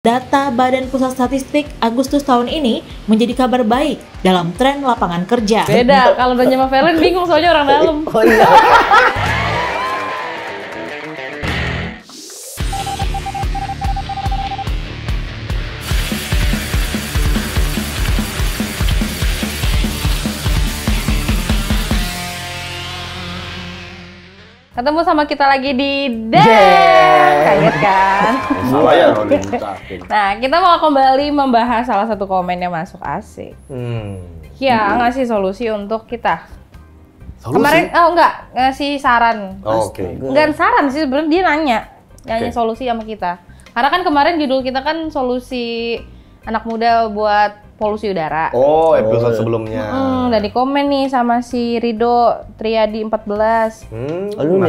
Data Badan Pusat Statistik Agustus tahun ini menjadi kabar baik dalam tren lapangan kerja. Beda, kalau udah sama Valen bingung soalnya orang dalam. Oh iya. Ketemu sama kita lagi di kaget kan? Salah ya kalau dibukain. Nah, kita mau kembali membahas salah satu komen yang masuk asik. Ya, ngasih solusi untuk kita. Solusi? Kemarin, ngasih saran. Oh, oke. Enggak saran sih, sebenarnya dia nanya solusi sama kita. Karena kan kemarin judul kita kan solusi anak muda buat polusi udara. Oh, episode sebelumnya. Dan di komen nih sama si Rido Triadi 14. Lu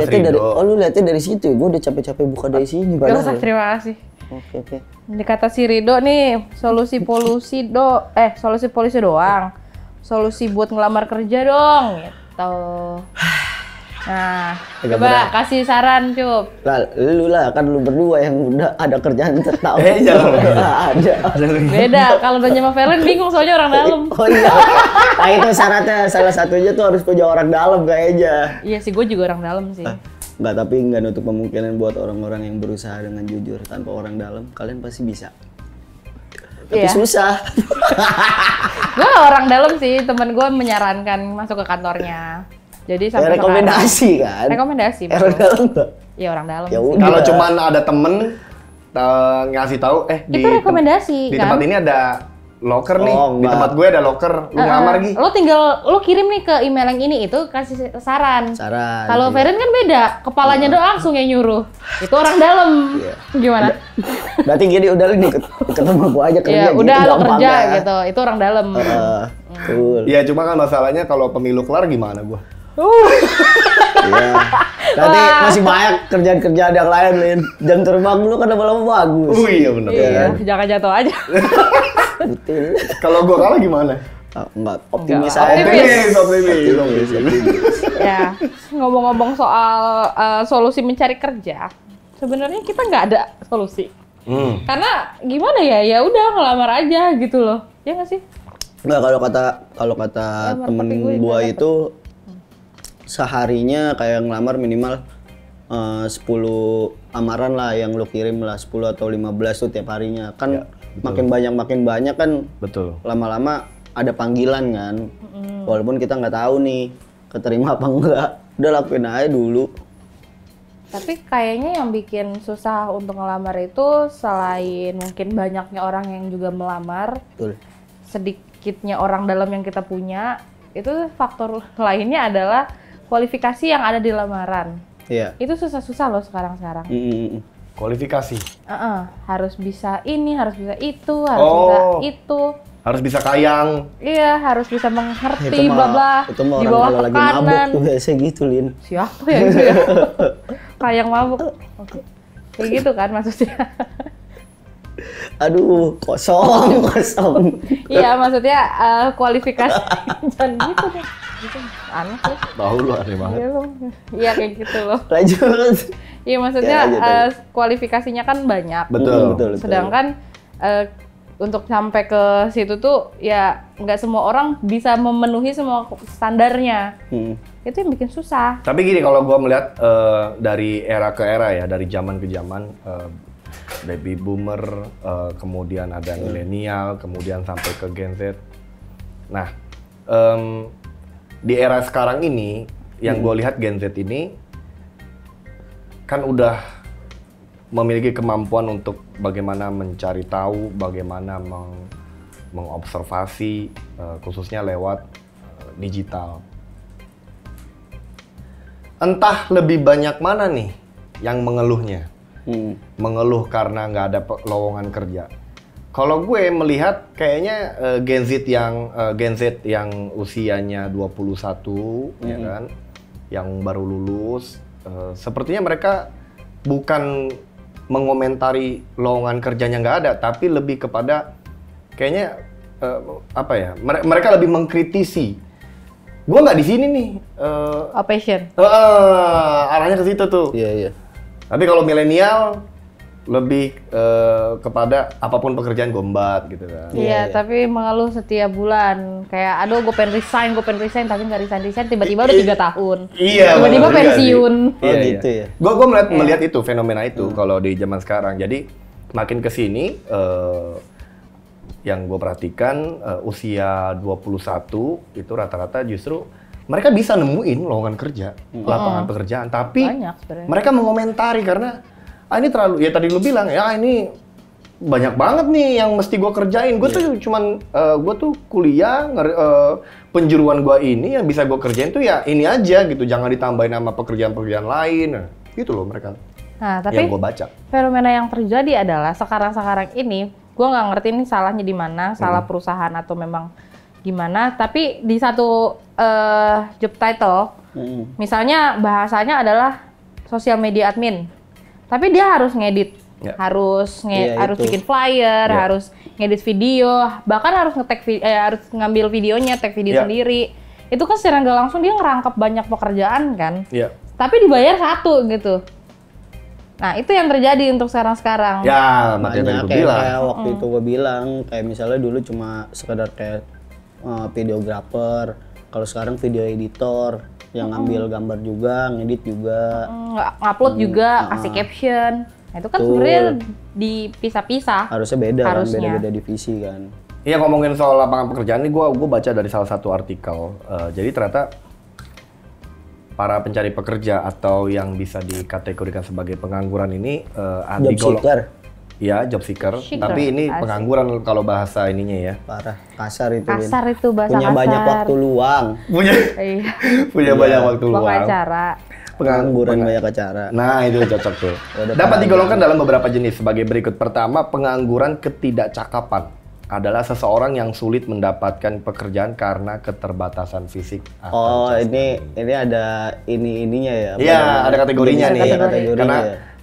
lihatnya dari situ. Gue udah capek-capek buka dari sini. Gak usah, terima kasih. Oke. Dikata si Rido nih, solusi polusi doang. Solusi buat ngelamar kerja dong, gitu. Nah, coba kasih saran, Cup. Lah, kan lu berdua yang udah ada kerjaan tetap. Jangan. Ada. Beda, kalau udah sama Valen bingung soalnya orang dalam. Oh iya. Nah itu syaratnya, salah satunya tuh harus punya orang dalam kayaknya. Iya sih, gue juga orang dalam sih. Enggak, tapi nggak nutup kemungkinan buat orang-orang yang berusaha dengan jujur tanpa orang dalam, kalian pasti bisa. Tapi susah. Gue orang dalam sih, temen gue menyarankan masuk ke kantornya. Jadi sampai rekomendasi kan? Rekomendasi. Orang dalam nggak? Iya, orang dalam. Ya udah. Kalau cuman ada temen ngasih tahu, itu rekomendasi di kan? tempat ini ada locker nih. Di tempat gue ada locker. Lu ngelamar Gi. Lo kirim nih ke email yang ini, itu kasih saran. Kalau iya. Veren kan beda, kepalanya doang langsung yang nyuruh. Itu orang dalam. Gimana? Berarti gini, udah lu ketemu gua aja kerja Ya, gitu. udah lo kerja ya. gitu. Itu orang dalam. Betul. Iya, cuma kan masalahnya kalau pemilu kelar gimana gua? Iya. Nanti masih banyak kerjaan-kerjaan yang lain, Lin. Jam terbang lu kan lama-lama bagus. Oh iya bener. Iya, jangan jatuh aja. Betul. Kalau gua kalah gimana? Enggak, optimis Enggak, aja. Optimis. Ya, ngomong-ngomong soal solusi mencari kerja, sebenarnya kita nggak ada solusi. Karena gimana ya? Ya udah ngelamar aja gitu loh. Ya nggak sih? Enggak, kalau kata temen gua itu seharinya kayak ngelamar minimal 10 amaran lah yang lu kirim lah, 10 atau 15 tuh tiap harinya. Kan makin banyak kan. Betul. Lama-lama ada panggilan kan. Walaupun kita nggak tahu nih keterima apa enggak. Udah lakuin aja dulu. Tapi kayaknya yang bikin susah untuk ngelamar itu selain mungkin banyaknya orang yang juga melamar, Betul. sedikitnya orang dalam yang kita punya, itu faktor lainnya adalah kualifikasi yang ada di lamaran. Iya. Itu susah-susah loh sekarang. Kualifikasi. Harus bisa ini, harus bisa itu, harus bisa itu. Harus bisa kayang. Iya, harus bisa mengerti bla bla. Itu mah Di orang bawah kalau lagi mabuk tekanan. tuh biasa gitu, Lin. Siapa ya itu ya? Kayak mabuk. Oke. Kayak gitu kan maksudnya. Aduh, kosong. Iya, maksudnya kualifikasi. Jangan gitu deh. Gitu. Aneh sih. Tahu lu aneh banget. Iya kayak gitu loh. Lanjut. Iya, maksudnya Ya, lanjut. Kualifikasinya kan banyak. Betul. Sedangkan untuk sampai ke situ tuh ya nggak semua orang bisa memenuhi semua standarnya. Itu yang bikin susah. Tapi gini, kalau gua melihat dari era ke era ya, dari zaman ke zaman, baby boomer, kemudian ada milenial, kemudian sampai ke Gen Z. Nah, di era sekarang ini, yang gue lihat Gen Z ini kan udah memiliki kemampuan untuk bagaimana mencari tahu, bagaimana mengobservasi, khususnya lewat digital. Entah lebih banyak mana nih yang mengeluhnya. Mengeluh karena nggak ada lowongan kerja. Kalau gue melihat kayaknya Gen Z yang usianya 21 ya kan, yang baru lulus, sepertinya mereka bukan mengomentari lowongan kerjanya nggak ada, tapi lebih kepada kayaknya mereka lebih mengkritisi. Gue nggak di sini nih. Passion. Arahnya ke situ tuh. Iya. Tapi kalau milenial lebih kepada apapun pekerjaan gombat gitu kan. Iya, tapi mengeluh setiap bulan. Kayak, aduh gue pengen resign, tapi nggak resign, tiba-tiba udah 3 tahun. Iya. Tiba-tiba pensiun. Oh gitu ya. Gue melihat itu fenomena itu kalau di zaman sekarang. Jadi makin kesini yang gue perhatikan usia 21 itu rata-rata justru mereka bisa nemuin lowongan kerja, lapangan pekerjaan, tapi mereka mengomentari karena ini terlalu, ya tadi lu bilang, ya ini banyak banget nih yang mesti gue kerjain. Gue tuh cuman, gue tuh kuliah, penjuruan gue ini yang bisa gue kerjain tuh ya ini aja gitu. Jangan ditambahin sama pekerjaan-pekerjaan lain. Nah, gitu loh mereka. Nah, tapi yang gue baca. Fenomena yang terjadi adalah sekarang ini, gue nggak ngerti ini salahnya di mana, salah perusahaan atau memang gimana. Tapi di satu job title, misalnya bahasanya adalah social media admin. Tapi dia harus ngedit, harus bikin flyer, harus ngedit video, bahkan harus harus ngambil videonya, tag video sendiri. Itu kan secara nggak langsung dia ngerangkap banyak pekerjaan kan. Tapi dibayar satu gitu. Nah itu yang terjadi untuk sekarang. Ya, makanya kayak waktu itu gue bilang, kayak misalnya dulu cuma sekedar kayak videographer, kalau sekarang video editor. Yang ngambil gambar juga, ngedit juga, ngupload juga, kasih caption. Nah, itu kan sebenarnya dipisah-pisah. Harusnya beda kan, beda-beda divisi kan. Iya, ngomongin soal lapangan pekerjaan ini, gue baca dari salah satu artikel. Jadi ternyata para pencari pekerja atau yang bisa dikategorikan sebagai pengangguran ini job seeker. Iya, job seeker. Tapi ini pengangguran kalau bahasa ininya ya. Parah, kasar itu. Kasar itu bahasa punya kasar. Banyak waktu luang. Punya banyak waktu luang. Pengacara. Pengangguran banyak acara. Nah, itu cocok tuh. Dapat digolongkan dalam beberapa jenis sebagai berikut. Pertama, pengangguran ketidakcakapan adalah seseorang yang sulit mendapatkan pekerjaan karena keterbatasan fisik. Ini ada ininya ya. Iya, ada kategorinya nih.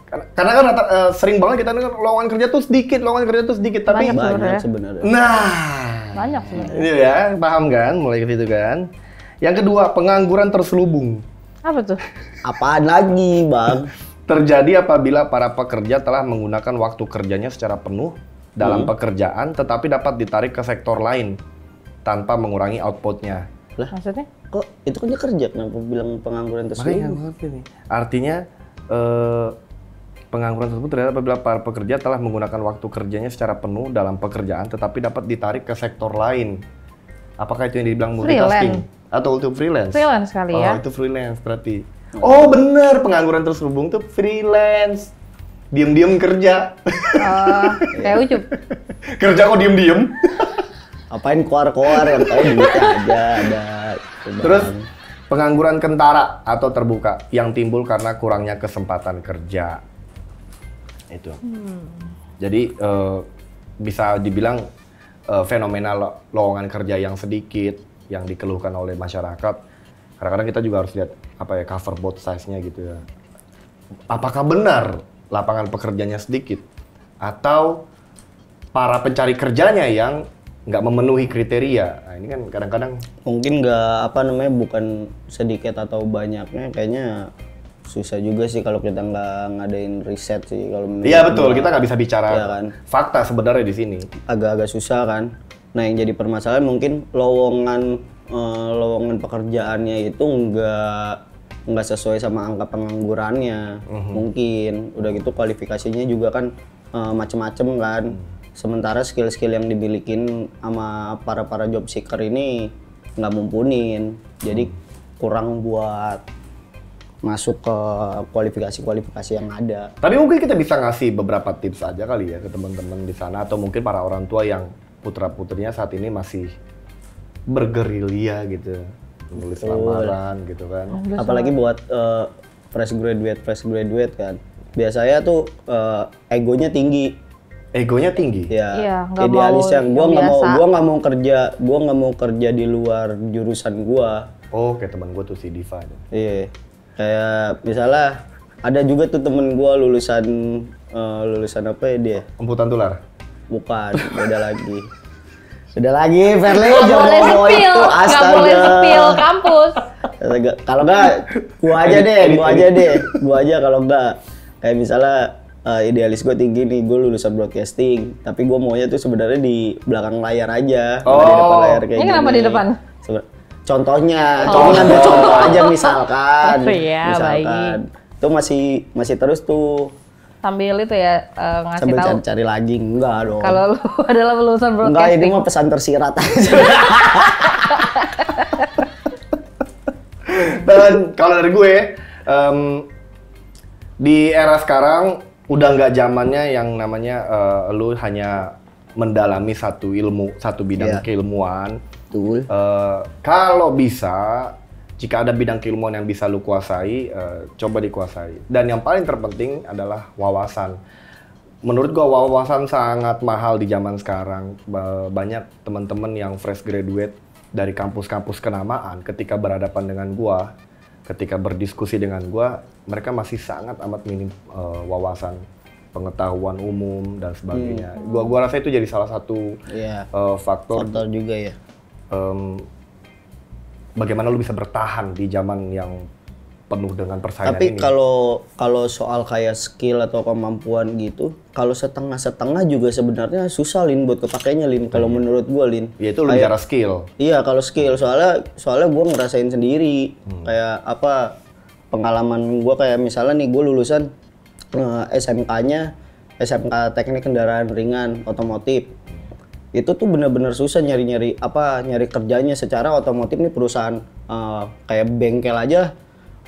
Karena kan sering banget kita dengar lowongan kerja tuh sedikit, tapi banyak sebenarnya. Banyak sebenarnya. Ini ya, paham kan? Mulai ke situ kan. Yang kedua, pengangguran terselubung. Apa tuh? Apaan lagi, Bang? Terjadi apabila para pekerja telah menggunakan waktu kerjanya secara penuh dalam pekerjaan, tetapi dapat ditarik ke sektor lain tanpa mengurangi outputnya. Lah, maksudnya? Kok itu kan dia kerja, kenapa bilang pengangguran terselubung? Artinya pengangguran tersebut terjadi apabila para pekerja telah menggunakan waktu kerjanya secara penuh dalam pekerjaan, tetapi dapat ditarik ke sektor lain. Apakah itu yang dibilang multitasking? Atau itu freelance? Freelance kali ya. Oh, itu freelance berarti. Oh, bener. Pengangguran terselubung tuh freelance. Diem-diem kerja. Kayak Ucup. Kerja kok diem-diem? Apain koar-koar, yang tahu duitnya aja ada. Terus, pengangguran kentara atau terbuka yang timbul karena kurangnya kesempatan kerja. Itu. Jadi bisa dibilang fenomena lowongan kerja yang sedikit yang dikeluhkan oleh masyarakat. Kadang-kadang kita juga harus lihat cover both size-nya gitu ya. Apakah benar lapangan pekerjaannya sedikit atau para pencari kerjanya yang nggak memenuhi kriteria? Nah, ini kan kadang-kadang mungkin bukan sedikit atau banyaknya, kayaknya susah juga sih kalau kita nggak ngadain riset sih kalau menurut. Iya betul, kita nggak bisa bicara kan? Fakta sebenarnya di sini. Agak-agak susah kan. Nah yang jadi permasalahan mungkin lowongan pekerjaannya itu nggak sesuai sama angka penganggurannya. Mungkin udah gitu kualifikasinya juga kan macem-macem kan. Sementara skill-skill yang dimilikin sama para job seeker ini nggak mumpunin, jadi kurang buat masuk ke kualifikasi yang ada. Tapi mungkin kita bisa ngasih beberapa tips aja kali ya ke teman-teman di sana, atau mungkin para orang tua yang putra-putrinya saat ini masih bergerilya gitu, menulis lamaran gitu kan. Apalagi buat fresh graduate kan. Biasanya tuh egonya tinggi. Ya. Idealis yang gua nggak mau kerja di luar jurusan gua. Oh, kayak teman gua tuh si Diva. Iya. Kayak misalnya ada juga tuh temen gua lulusan apa ya dia? Komputan tular. Bukan, beda lagi. Beda lagi, Verly, Nggak boleh sepil kampus. Kalau nggak, gua aja kalau nggak. Kayak misalnya idealis gue tinggi nih, gue lulusan broadcasting, tapi gue maunya tuh sebenarnya di belakang layar aja, Oh. nggak di depan layar kayak Ini gini. kenapa di depan? Contohnya, contohnya ambil contoh aja misalkan, Oh iya, misalkan, itu masih terus tuh Sambil itu ya ngasih sambil tahu cari lagi, enggak dong. kalau lu adalah lulusan Enggak, broadcasting. ini mah pesan tersirat aja. Dan kalau dari gue, di era sekarang udah nggak zamannya yang namanya lu hanya mendalami satu ilmu, satu bidang Iya. keilmuan. Betul. Kalau bisa, jika ada bidang keilmuan yang bisa lu kuasai, coba dikuasai. Dan yang paling terpenting adalah wawasan. Menurut gua wawasan sangat mahal di zaman sekarang. Banyak teman-teman yang fresh graduate dari kampus-kampus kenamaan, ketika berhadapan dengan gua, ketika berdiskusi dengan gua, mereka masih sangat amat minim wawasan, pengetahuan umum dan sebagainya. Gua rasa itu jadi salah satu Iya. faktor Faktor juga ya. bagaimana lu bisa bertahan di zaman yang penuh dengan persaingan Tapi ini. kalau soal kayak skill atau kemampuan gitu, kalau setengah-setengah juga sebenarnya susah Lin buat kepakainya Lin. Kalau menurut gua Lin. Ya itu lu bicara skill. Iya kalau skill soalnya gua ngerasain sendiri kayak apa pengalaman gua kayak misalnya nih gua lulusan SMK-nya SMK Teknik Kendaraan Ringan Otomotif. Itu tuh bener-bener susah nyari kerjanya secara otomotif nih perusahaan kayak bengkel aja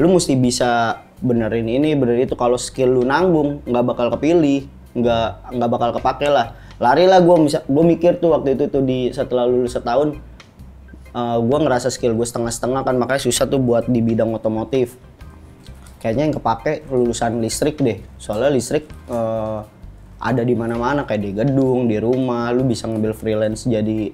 lu mesti bisa benerin ini benerin itu. Kalau skill lu nanggung nggak bakal kepilih, nggak bakal kepake lah. Lari lah gue mikir tuh waktu itu tuh setelah lulus setahun gue ngerasa skill gue setengah-setengah kan, makanya susah tuh buat di bidang otomotif. Kayaknya yang kepake lulusan listrik deh, soalnya listrik ada di mana-mana kayak di gedung, di rumah, lu bisa ngambil freelance jadi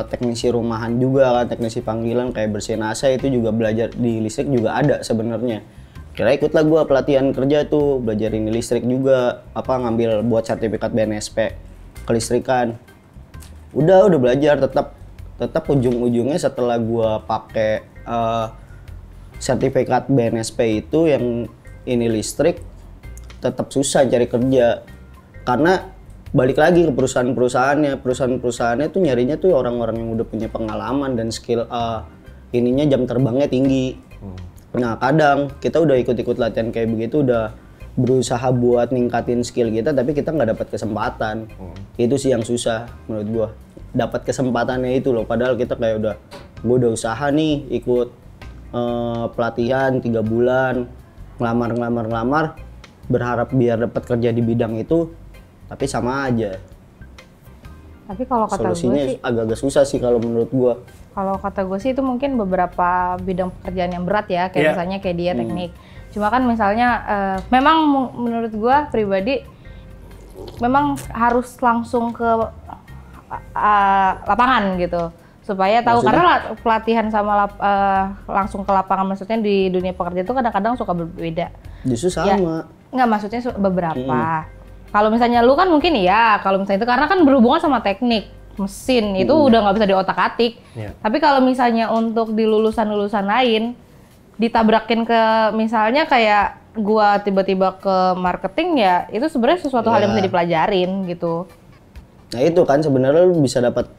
teknisi rumahan juga kan, teknisi panggilan kayak bersihin AC itu juga belajar di listrik juga ada sebenarnya. Kira ikutlah gua pelatihan kerja tuh, belajar ini listrik juga, ngambil buat sertifikat BNSP kelistrikan. Udah belajar tetap ujung-ujungnya setelah gua pakai sertifikat BNSP itu yang ini listrik tetap susah cari kerja. Karena balik lagi ke perusahaan-perusahaannya tuh nyarinya tuh orang-orang yang udah punya pengalaman dan skill ininya jam terbangnya tinggi. Nah kadang kita udah ikut-ikut latihan kayak begitu, udah berusaha buat ningkatin skill kita, tapi kita nggak dapat kesempatan. Itu sih yang susah menurut gua. Dapat kesempatannya itu loh, padahal kita kayak gua udah usaha nih ikut pelatihan 3 bulan, ngelamar, berharap biar dapat kerja di bidang itu. Tapi sama aja. Tapi kalau kata gue Solusinya sih, agak-agak susah sih kalau menurut gua. kalau kata gue sih itu mungkin beberapa bidang pekerjaan yang berat ya, kayak misalnya kayak dia teknik. Cuma kan misalnya, memang menurut gue pribadi, memang harus langsung ke lapangan gitu, supaya tahu. Karena pelatihan sama langsung ke lapangan maksudnya di dunia pekerjaan itu kadang-kadang suka berbeda. Justru sama. Nggak, maksudnya beberapa. Kalau misalnya lu kan mungkin iya, kalau misalnya itu karena kan berhubungan sama teknik mesin itu udah nggak bisa diotak-atik. Tapi kalau misalnya untuk di lulusan-lulusan lain ditabrakin ke misalnya kayak gua tiba-tiba ke marketing, ya itu sebenarnya sesuatu hal yang bisa dipelajarin gitu. Nah itu kan sebenarnya lu bisa dapat,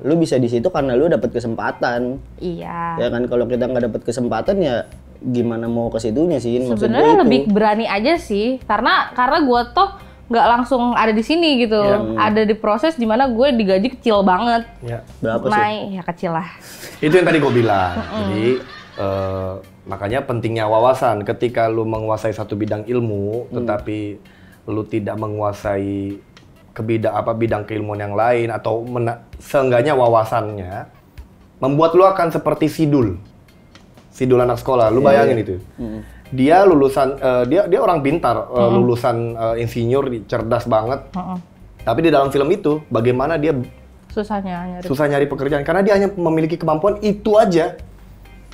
lu bisa di situ karena lu dapat kesempatan. Iya. Ya kan kalau kita nggak dapat kesempatan ya gimana mau ke situnya sih? Sebenarnya lebih berani aja sih, karena gua toh nggak langsung ada di sini gitu, ada di proses dimana gue digaji kecil banget. Berapa sih? Ya kecil lah. Itu yang tadi gue bilang. Jadi makanya pentingnya wawasan. Ketika lu menguasai satu bidang ilmu, tetapi lu tidak menguasai bidang keilmuan yang lain atau seenggaknya wawasannya, membuat lu akan seperti sidul anak sekolah. Lu bayangin itu. Dia lulusan, dia orang pintar, lulusan insinyur, cerdas banget. Tapi di dalam film itu, bagaimana dia susah nyari pekerjaan karena dia hanya memiliki kemampuan itu aja.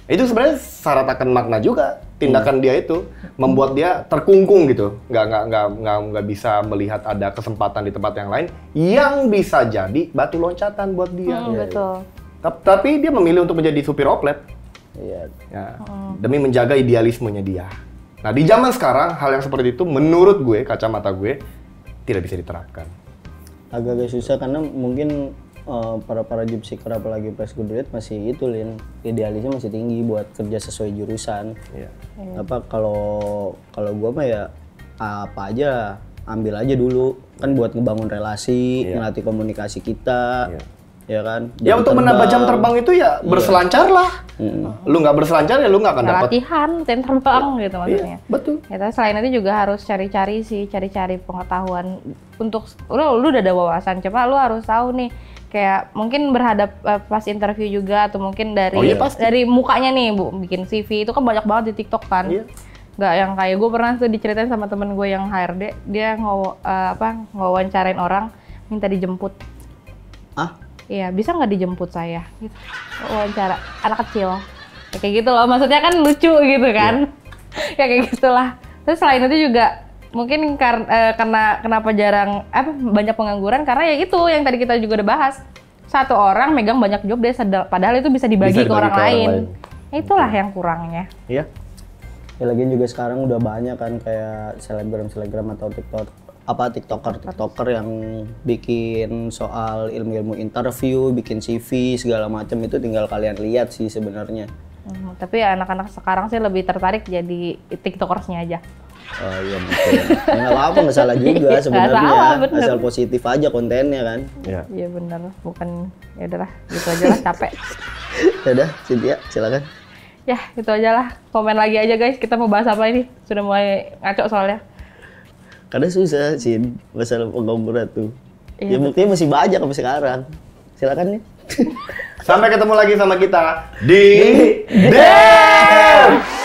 Itu sebenarnya syarat akan makna juga. Tindakan dia itu membuat dia terkungkung gitu, nggak bisa melihat ada kesempatan di tempat yang lain yang bisa jadi batu loncatan buat dia. Betul. Tapi dia memilih untuk menjadi supir oplet. Iya. Ya, demi menjaga idealismenya dia. Nah, di zaman sekarang hal yang seperti itu menurut gue, kacamata gue, tidak bisa diterapkan. Agak-agak susah karena mungkin para job seeker apalagi fresh graduate masih itu Lin, idealisnya masih tinggi buat kerja sesuai jurusan. Iya. Apa kalau gue mah ya apa aja ambil aja dulu kan buat ngebangun relasi, ngelatih komunikasi kita. Ya kan? Ya untuk menambah jam terbang itu ya berselancar lah. Lu nggak berselancar ya lu nggak akan dapat latihan jam terbang gitu maksudnya. Betul. Ya, tapi selain itu juga harus cari-cari pengetahuan untuk lu udah ada wawasan, coba lu harus tahu nih kayak mungkin berhadap pas interview juga atau mungkin dari dari mukanya nih Bu bikin CV itu kan banyak banget di TikTok kan. Nggak yang kayak gue pernah tuh diceritain sama temen gue yang HRD, dia ngawancarain orang minta dijemput. Iya, bisa nggak dijemput saya? Gitu. Wawancara anak kecil. Ya, kayak gitu loh, maksudnya kan lucu gitu kan. Ya kayak gitulah. Terus selain itu juga mungkin karena kenapa jarang banyak pengangguran karena ya itu yang tadi kita juga udah bahas. Satu orang megang banyak job dia padahal itu bisa dibagi ke orang lain. Itulah yang kurangnya. Iya. Ya lagian juga sekarang udah banyak kan kayak selebgram atau tiktoker yang bikin soal ilmu-ilmu interview, bikin CV segala macam itu tinggal kalian lihat sih sebenarnya. Tapi anak-anak sekarang sih lebih tertarik jadi tiktokersnya aja. Oh iya betul. Ya, nggak apa-apa, nggak salah juga sebenarnya. Asal positif aja kontennya kan. Iya benar, bukan ya udahlah gitu aja lah capek. Ya udah, Cynthia silakan. Ya itu aja lah. Komen lagi aja guys, kita mau bahas apa ini? Sudah mulai ngaco soalnya. Karena susah sih masalah pengangguran tuh. Ya buktinya masih banyak sampai sekarang. Silakan nih. Sampai ketemu lagi sama kita di DEM.